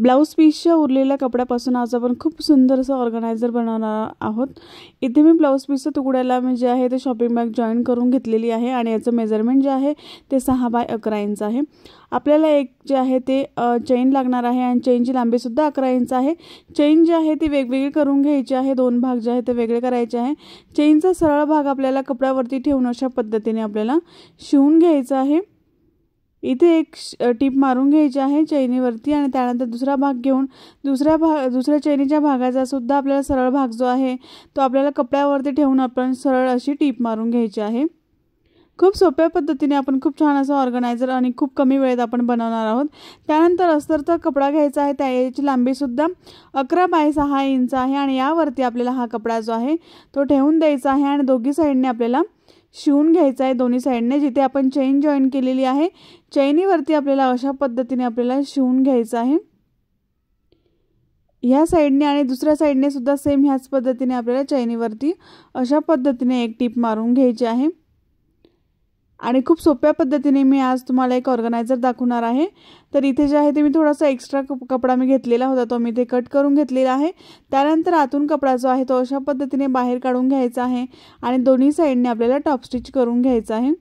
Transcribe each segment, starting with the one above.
Blouse पीसच्या उरलेल्या कपड्यापासून आज आपण खूप सुंदर असं ऑर्गनायझर बनवणार आहोत। इथे मी ब्लाउज पीसच्या तुकड्याला मी जे आहे ते शॉपिंग बॅग जॉईन करून घेतलेली आहे आणि याचं मेजरमेंट जे आहे ते 6x11 इंच आहे। आपल्याला एक जे आहे ते चेन लागणार आहे आणि चेनची लांबी सुद्धा 11 इंच आहे। चेन जी आहे ती वेगवेगळी करून घ्यायची आहे, दोन भाग जे आहे ते वेगळे करायचे आहे। चेनचा सरळ भाग आपल्याला कपड्यावरती ठेवून अशा पद्धतीने आपल्याला शिवून घ्यायचा आहे। इथे एक टिप मारून घ्यायची आहे चैनीवरती आणि त्यानंतर दुसरा भाग घेऊन दुसऱ्या चैनीच्या भागाचा सुद्धा आपल्याला सरळ भाग जो आहे तो आपल्याला कपड्यावरती ठेवून आपण सरळ अशी टिप मारून घ्यायची आहे। खूप सोप्या पद्धतीने आपण खूप छान असं ऑर्गनायझर आणि खूप कमी वेळेत आपण बनवणार आहोत। त्यानंतर अस्तरचा कपडा घ्यायचा आहे, त्याची लांबी सुद्धा 11x6 इंच आहे आणि यावरती आपल्याला हा कपडा जो आहे तो ठेवून द्यायचा आहे आणि दोन्ही साइडने आपल्याला शिवून घ्यायचा आहे। दोन्ही साइडने जिथे आपण चेन जॉईन केलेली आहे चैनीवरती आपल्याला अशा पद्धतीने आपल्याला शिवून घ्यायचा आहे। ह्या साइडने आणि दुसऱ्या साइडने सुद्धा सेम ह्याच पद्धतीने आपल्याला चैनीवरती अशा पद्धतीने एक टिप मारून घ्यायची आहे। आणि खूप सोप्या पद्धतीने मी आज तुम्हाला एक ऑर्गनायझर दाखवणार आहे। तर इथे जे आहे ते मी थोडासा एक्स्ट्रा कपडा मी घेतलेला होता तो मी ते कट करून घेतलेला आहे। त्यानंतर आतून कपडा जो आहे तो अशा पद्धतीने बाहेर काढून घ्यायचा आहे आणि दोन्ही साइडने आपल्याला टॉप स्टिच करून घ्यायचा आहे।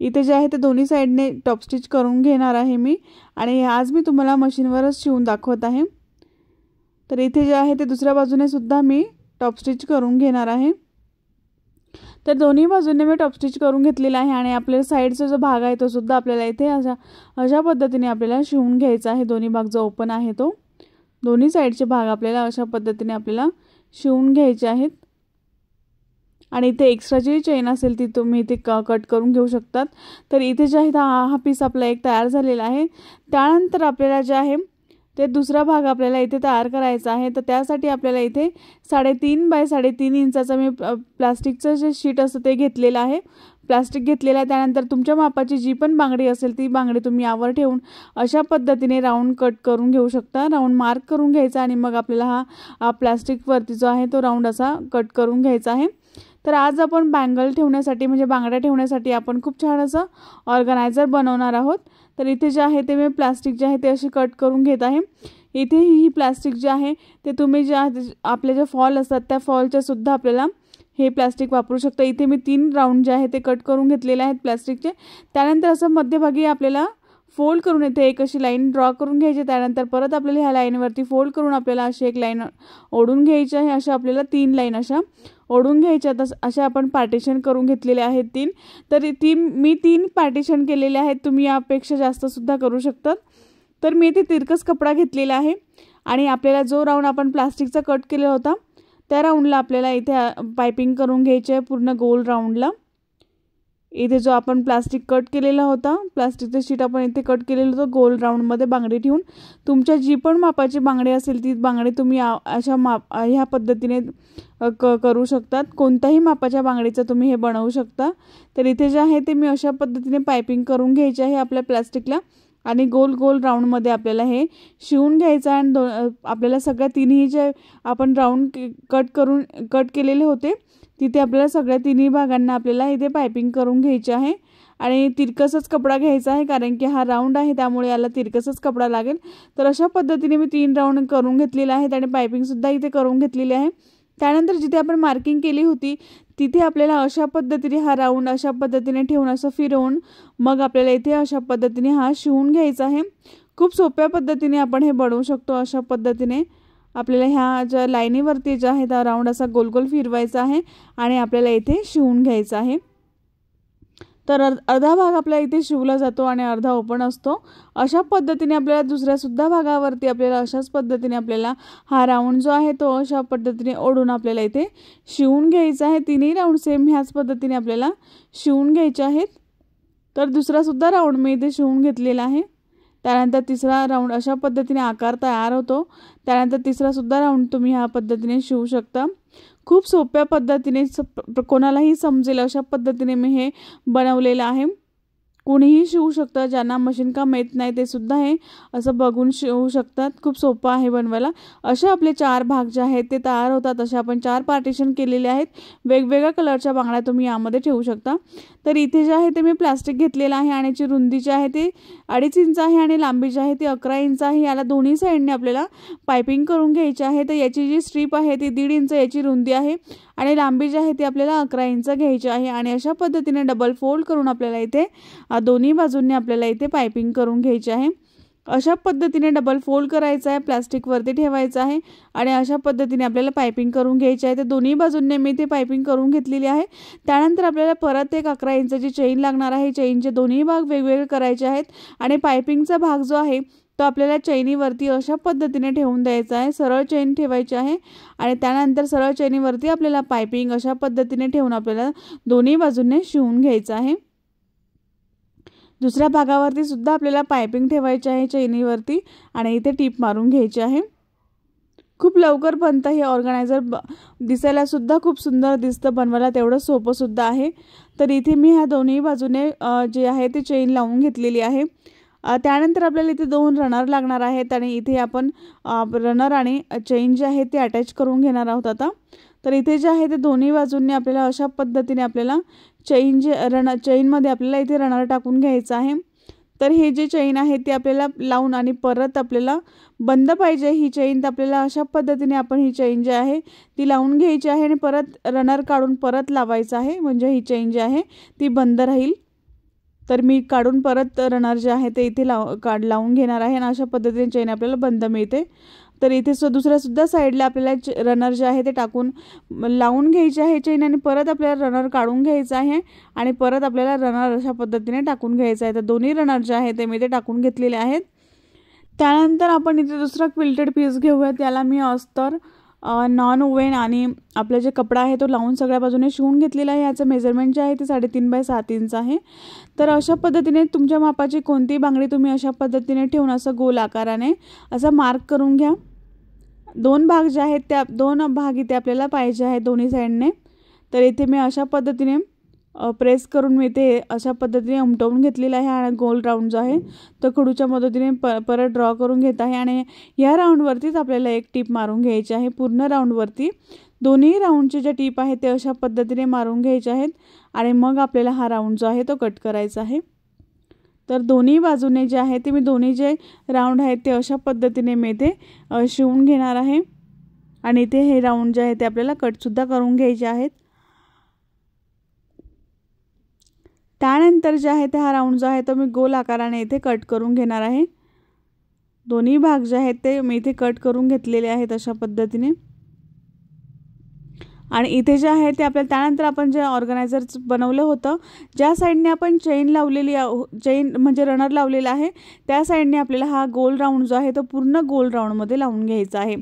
इथे जे आहे ते दोन्ही साइडने टॉप स्टिच करून घेणार आहे मी आणि आज मी तुम्हाला मशीनवरच शिवून दाखवत आहे। तर इथे जे आहे ते दुसऱ्या बाजूने सुद्धा मी टॉप स्टिच करून घेणार आहे। तर दोन्ही बाजूने मी टॉप स्टिच करून घेतलेला आहे आणि आपल्या साइडचा जो भाग आहे तो सुद्धा आपल्याला इथे अशा पद्धतीने आपल्याला शिवून घ्यायचा आहे। दोन्ही भाग जो ओपन आहे तो दोन्ही साइडचे भाग आपल्याला अशा पद्धतीने आपल्याला शिवून घ्यायचे आहेत आणि इथे एक्स्ट्राची चेन असेल ती तुम्ही इथे कट करून घेऊ शकतात। तर इथे जे आहे हा पीस आपला एक तयार झालेला आहे। त्यानंतर आपल्याला जे आहे ते दुसरा भाग आपल्याला इथे तयार करायचा आहे। तर त्यासाठी आपल्याला इथे 3.5x3.5 इंचाचा मी प्लास्टिकचं जे शीट असतं ते घेतलेलं आहे, प्लास्टिक घेतलेलं आहे। त्यानंतर तुमच्या मापाची जी पण बांगडी असेल ती बांगडी तुम्ही यावर ठेवून अशा पद्धतीने राऊंड कट करून घेऊ शकता, राऊंड मार्क करून घ्यायचा आणि मग आपल्याला हा प्लास्टिकवरती जो आहे तो राऊंड असा कट करून घ्यायचा आहे। तर आज आपण बँगल ठेवण्यासाठी म्हणजे बांगड्या ठेवण्यासाठी आपण खूप छान असं ऑर्गनायझर बनवणार आहोत। तर इथे जे आहे ते मी प्लास्टिक जे आहे ते अशी कट करून घेत आहे। इथे ही प्लास्टिक जे आहे ते तुम्ही जे आपले जे फॉल असतात त्या फॉलच्या सुद्धा आपल्याला हे प्लास्टिक वापरू शकता। इथे मी 3 राऊंड जे आहे ते कट करून घेतलेले आहेत प्लास्टिकचे। त्यानंतर असं मध्यभागी आपल्याला फोल्ड करून इथे एक अशी लाईन ड्रॉ करून घ्यायची। त्यानंतर परत आपल्याला ह्या लाईनवरती फोल्ड करून आपल्याला अशी एक लाईन ओढून घ्यायची आहे। अशा आपल्याला 3 लाईन अशा ओढून घ्यायच्या। अशा आपण पार्टिशन करून घेतलेले आहेत 3। तर मी 3 पार्टिशन केलेले आहेत, तुम्ही यापेक्षा जास्त सुद्धा करू शकतात। तर मी इथे तिरकस कपडा घेतलेला आहे आणि आपल्याला जो राऊंड आपण प्लास्टिकचा कट केलेला होता त्या राऊंडला आपल्याला इथे पाइपिंग करून घ्यायची आहे पूर्ण गोल राऊंडला। इथे जो आपण प्लास्टिक कट केलेला होता, प्लास्टिकचं शीट आपण इथे कट केलेलं होतं गोल राऊंडमध्ये बांगडी ठेवून तुमच्या जी पण मापाची बांगडी असेल ती बांगडी तुम्ही अशा ह्या पद्धतीने करू शकतात। कोणत्याही मापाच्या बांगडीचं तुम्ही हे बनवू शकता। तर इथे जे आहे ते मी अशा पद्धतीने पाइपिंग करून घ्यायची आहे आपल्या प्लास्टिकला आणि गोल गोल राऊंडमध्ये आपल्याला हे शिवून घ्यायचं आहे। आणि आपल्याला सगळ्या तिन्ही जे आपण राऊंड कट केलेले होते तिथे आपल्याला सगळ्या तिन्ही भागांना आपल्याला इथे पाइपिंग करून घ्यायची आहे आणि तिरकसच कपडा घ्यायचा आहे कारण की हा राऊंड आहे त्यामुळे याला तिरकसच कपडा लागेल। तर अशा पद्धतीने मी 3 राऊंड करून घेतलेले आहेत आणि पाइपिंग सुद्धा इथे करून घेतलेली आहे। त्यानंतर जिथे आपण मार्किंग केली होती तिथे आपल्याला अशा पद्धतीने हा राऊंड अशा पद्धतीने ठेवून असं फिरवून मग आपल्याला इथे अशा पद्धतीने हा शिवून घ्यायचा आहे। खूप सोप्या पद्धतीने आपण हे बनवू शकतो। अशा पद्धतीने आपल्याला ह्या ज्या लाईनीवरती जे आहे त्या राऊंड असा गोल गोल फिरवायचा आहे आणि आपल्याला इथे शिवून घ्यायचा आहे। तर अर्धा भाग आपल्या इथे शिवला जातो आणि अर्धा ओपन असतो। अशा पद्धतीने आपल्याला दुसऱ्या सुद्धा भागावरती आपल्याला अशाच पद्धतीने आपल्याला हा राऊंड जो आहे तो अशा पद्धतीने ओढून आपल्याला इथे शिवून घ्यायचा आहे। तिन्ही राऊंड सेम ह्याच पद्धतीने आपल्याला शिवून घ्यायचे आहेत। तर दुसरा सुद्धा राऊंड मी इथे शिवून घेतलेला आहे। त्यानंतर तिसरा राऊंड अशा पद्धतीने आकार तयार होतो। त्यानंतर तिसरा सुद्धा राऊंड तुम्ही ह्या पद्धतीने शिवू शकता। खूप सोप्या पद्धतीने कोणालाही समजेल अशा पद्धतीने मी हे बनवलेलं आहे। कुणीही शिवू शकतं. ज्यांना मशीन काम येत नाही ते सुद्धा हे असं बघून शिवू शकतात. खूप सोपं आहे बनवायला. असे आपले 4 भाग जे आहेत ते तयार होतात. असे आपण 4 पार्टिशन केलेले आहेत. वेगवेगळ्या कलरच्या बांगड्या तुम्ही यामध्ये ठेवू शकता. तर इथे जे आहे ते मी प्लास्टिक घेतलेलं आहे आणि याची रुंदी जी आहे ते 2.5 इंच आहे आणि लांबी जी आहे ती 11 इंच आहे. याला दोन्ही साईडने आपल्याला पायपिंग करून घ्यायची आहे. तर याची जी स्ट्रीप आहे ती 1.5 इंच याची रुंदी आहे आणि लांबी जी आहे ती आपल्याला 11 इंच घ्यायची आहे. आणि अशा पद्धतीने डबल फोल्ड करून आपल्याला इथे दोन्ही बाजूंनी आपल्याला इथे पायपिंग करून घ्यायची आहे. अशा पद्धतीने डबल फोल्ड करायचा आहे, प्लास्टिकवरती ठेवायचं आहे आणि अशा पद्धतीने आपल्याला पायपिंग करून घ्यायची आहे. तर दोन्ही बाजूंनी मी ते पायपिंग करून घेतलेली आहे. त्यानंतर आपल्याला परत एक 11 इंचाची चेन लागणार आहे. चेनचे दोन्ही भाग वेगवेगळे करायचे आहेत आणि पायपिंगचा भाग जो आहे तो आपल्याला चैनीवरती अशा पद्धतीने ठेवून द्यायचा आहे. सरळ चेन ठेवायची आहे आणि त्यानंतर सरळ चैनीवरती आपल्याला पायपिंग अशा पद्धतीने ठेवून आपल्याला दोन्ही बाजूंनी शिवून घ्यायचं आहे. दुसऱ्या भागावरती सुद्धा आपल्याला पायपिंग ठेवायची आहे चैनीवरती आणि इथे टीप मारून घ्यायची आहे. खूप लवकर बनतं हे ऑर्गनायझर. दिसायला सुद्धा खूप सुंदर दिसतं, बनवायला तेवढं सोपं सुद्धा आहे. तर इथे मी ह्या दोन्ही बाजूने जे आहे ते चेन लावून घेतलेली आहे. त्यानंतर आपल्याला इथे 2 रनर लागणार आहेत आणि इथे आपण रनर आणि चेन जे आहे ते अटॅच करून घेणार आहोत आता. तर इथे जे आहे ते दोन्ही बाजूंनी आपल्याला अशा पद्धतीने आपल्याला चेनमध्ये आपल्याला इथे रनर टाकून घ्यायचं आहे. तर हे जे चेन आहे ते आपल्याला लावून आणि परत आपल्याला बंद पाहिजे ही चेन. तर आपल्याला अशा पद्धतीने आपण ही चेन जी आहे ती लावून घ्यायची आहे आणि परत रनर काढून परत लावायचं आहे, म्हणजे ही चेन जी आहे ती बंद राहील. तर मी काढून परत रनर जे आहे ते इथे लावून घेणार आहे आणि अशा पद्धतीने चेन आपल्याला बंद मिळते. तर इथे दुसऱ्यासुद्धा साईडला आपल्याला रनर जे आहे ते टाकून लावून घ्यायचे आहे चेन आणि परत आपल्याला रनर काढून घ्यायचं आहे आणि परत आपल्याला रनर अशा पद्धतीने टाकून घ्यायचं आहे. तर दोन्ही रनर जे आहे ते मी इथे टाकून घेतलेले आहेत. त्यानंतर आपण इथे दुसरा क्विल्टेड पीस घेऊया. त्याला मी अस्तर नॉन ओव्हन आणि आपला जे कपडा आहे तो लावून सगळ्या बाजूने शिवून घेतलेला आहे. याचं मेजरमेंट जे आहे ते 3.5 बाय 7 इंच आहे. तर अशा पद्धतीने तुमच्या मापाची कोणती बांगडी तुम्ही अशा पद्धतीने ठेवून असं गोल आकाराने असं मार्क करून घ्या. 2 भाग जे आहेत त्या 2 भाग इथे आपल्याला पाहिजे आहे दोन्ही साईडने. तर इथे मी अशा पद्धतीने प्रेस करून मी ते अशा पद्धतीने उमटवून घेतलेलं आहे आणि गोल राऊंड जो आहे तो खडूच्या मदतीने परत ड्रॉ करून घेत आहे आणि या राऊंडवरतीच आपल्याला एक टीप मारून घ्यायची आहे. पूर्ण राऊंडवरती दोन्ही राऊंडचे जे टीप आहे ते अशा पद्धतीने मारून घ्यायचे आहेत आणि मग आपल्याला हा राऊंड जो आहे तो कट करायचा आहे. तर दोन्ही बाजूने जे आहे ते मी दोन्ही जे राऊंड आहेत ते अशा पद्धतीने मी ते शिवून घेणार आहे आणि इथे हे राऊंड जे आहे ते आपल्याला कटसुद्धा करून घ्यायचे आहेत. त्यानंतर जे आहे ते हा राऊंड जो आहे तो मी गोल आकाराने इथे कट करून घेणार आहे. दोन्ही भाग जे आहेत ते मी इथे कट करून घेतलेले आहेत अशा पद्धतीने. आणि इथे जे आहे ते आपल्याला त्यानंतर आपण जे ऑर्गनायझर बनवलं होतं ज्या साईडने आपण चेन लावलेली चेन म्हणजे रनर लावलेला आहे त्या साईडने आपल्याला हा गोल राऊंड जो आहे तो पूर्ण गोल राऊंडमध्ये लावून घ्यायचा आहे.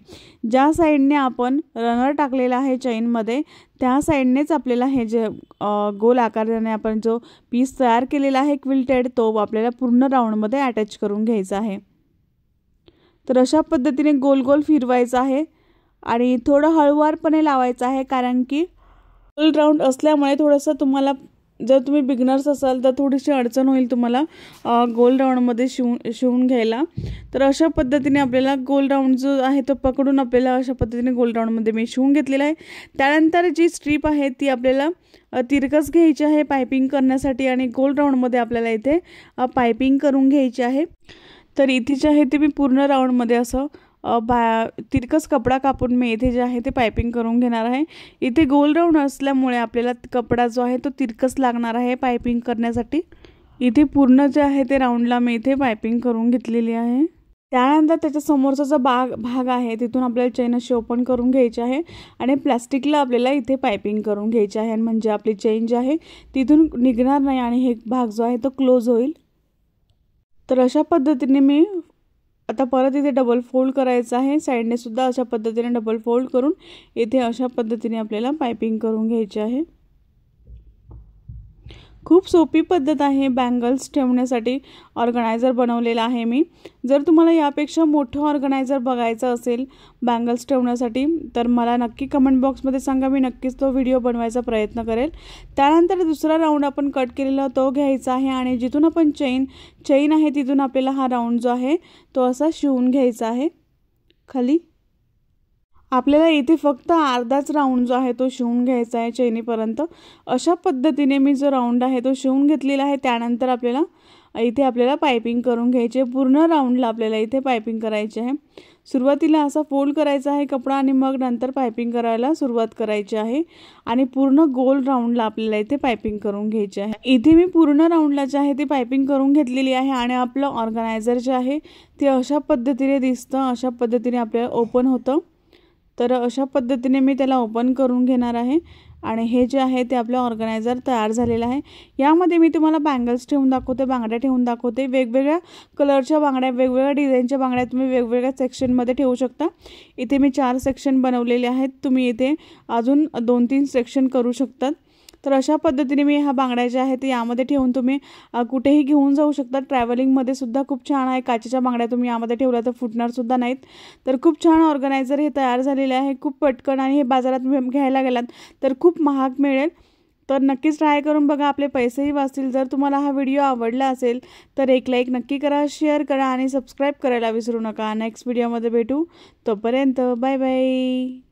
ज्या साईडने आपण रनर टाकलेला आहे चेनमध्ये त्या साईडनेच आपल्याला हे जे गोल आकाराने आपण जो पीस तयार केलेला आहे क्विल्टेड तो आपल्याला पूर्ण राऊंडमध्ये अटॅच करून घ्यायचा आहे. तर अशा पद्धतीने गोल गोल फिरवायचं आहे आणि थोडं हळूवारपणे लावायचं आहे कारण की गोल राऊंड असल्यामुळे थोडंसं तुम्हाला जर तुम्ही बिगनर्स असाल तर थोडीशी अडचण होईल तुम्हाला गोल राऊंडमध्ये शिवून घ्यायला. तर अशा पद्धतीने आपल्याला गोल राऊंड जो आहे तो पकडून आपल्याला अशा पद्धतीने गोल राऊंडमध्ये मी शिवून घेतलेला आहे. त्यानंतर जी स्ट्रीप आहे ती आपल्याला तिरकस घ्यायची आहे पायपिंग करण्यासाठी आणि गोल राऊंडमध्ये आपल्याला इथे पायपिंग करून घ्यायची आहे. तर इथे जे आहे ते मी पूर्ण राऊंडमध्ये असं तिरकस कपडा कापून मी इथे जे आहे ते पायपिंग करून घेणार आहे. इथे गोल राऊंड असल्यामुळे आपल्याला कपडा जो आहे तो तिरकस लागणार आहे पायपिंग करण्यासाठी. इथे पूर्ण जे आहे ते राऊंडला मी इथे पायपिंग करून घेतलेली आहे. त्यानंतर त्याच्या समोरचा जो भाग आहे तिथून आपल्याला चेन अशी ओपन करून घ्यायची आहे आणि प्लास्टिकला आपल्याला इथे पायपिंग करून घ्यायची आहे म्हणजे आपली चेन जी आहे तिथून निघणार नाही आणि हे भाग जो आहे तो क्लोज होईल. तर अशा पद्धतीने मी आता परत इथे डबल फोल्ड करायचं आहे. साईडने सुद्धा अशा पद्धतीने डबल फोल्ड करून इथे अशा पद्धतीने आपल्याला पायपिंग करून घ्यायची आहे. खूप सोपी पद्धत आहे बँगल्स ठेवण्यासाठी ऑर्गनायझर बनवलेला आहे मी। जर तुम्हाला यापेक्षा मोठं ऑर्गनायझर बघायचं असेल बँगल्स ठेवण्यासाठी तर मला नक्की कमेंट बॉक्समध्ये सांगा, मी नक्कीच तो व्हिडिओ बनवायचा प्रयत्न करेल। त्यानंतर दुसरा राऊंड आपण कट केलेला तो घ्यायचा आहे आणि जिथून आपण चेन आहे तिथून आपल्याला हा राऊंड जो आहे तो असा शिवून घ्यायचा आहे खाली। आपल्याला इथे फक्त अर्धाच राऊंड जो आहे तो शिवून घ्यायचा आहे चैनीपर्यंत। अशा पद्धतीने मी जो राऊंड आहे तो शिवून घेतलेला आहे। त्यानंतर आपल्याला पाइपिंग करून घ्यायची आहे। पूर्ण राऊंडला आपल्याला इथे पाइपिंग करायची आहे। सुरुवातीला असा फोल्ड करायचा आहे कपडा आणि मग नंतर पाइपिंग करायला सुरुवात करायची आहे आणि पूर्ण गोल राऊंडला आपल्याला इथे पाइपिंग करून घ्यायची आहे। इथे मी पूर्ण राऊंडला जे आहे ती पाइपिंग करून घेतलेली आहे आणि आपलं ऑर्गनायझर जे आहे ते अशा पद्धतीने दिसतं, अशा पद्धतीने आपल्याला ओपन होतं। तर अशा पद्धतीने मी त्याला ओपन करून घेणार आहे आणि हे जे आहे ते आपलं ऑर्गनायझर तयार झालेलं आहे। यामध्ये मी तुम्हाला बँगल्स ठेवून दाखवते, बांगड्या ठेवून दाखवते। वेगवेगळ्या कलरच्या बांगड्या, वेगवेगळ्या डिझाईनच्या बांगड्या तुम्ही वेगवेगळ्या सेक्शनमध्ये ठेवू शकता। इथे मी 4 सेक्शन बनवलेले आहेत, तुम्ही इथे अजून 2-3 सेक्शन करू शकतात। तर अशा पद्धतीने मी ह्या बांगड्या ज्या आहेत यामध्ये ठेवून तुम्ही कुठेही घेऊन जाऊ शकता। ट्रॅव्हलिंगमध्ये सुद्धा खूप छान आहे। काचेच्या बांगड्या तुम्ही यामध्ये ठेवल्या तर फुटणार सुद्धा नाहीत। तर खूप छान ऑर्गनायझर हे तयार झालेले आहे, खूप पटकन, आणि हे बाजारात घ्यायला गेलात तर खूप महाग मिळेल। तर नक्कीच ट्राय करून बघा, आपले पैसेही वाचतील। जर तुम्हाला हा व्हिडिओ आवडला असेल तर एक लाईक नक्की करा, शेअर करा आणि सबस्क्राईब करायला विसरू नका। नेक्स्ट व्हिडिओमध्ये भेटू, तोपर्यंत बाय बाय।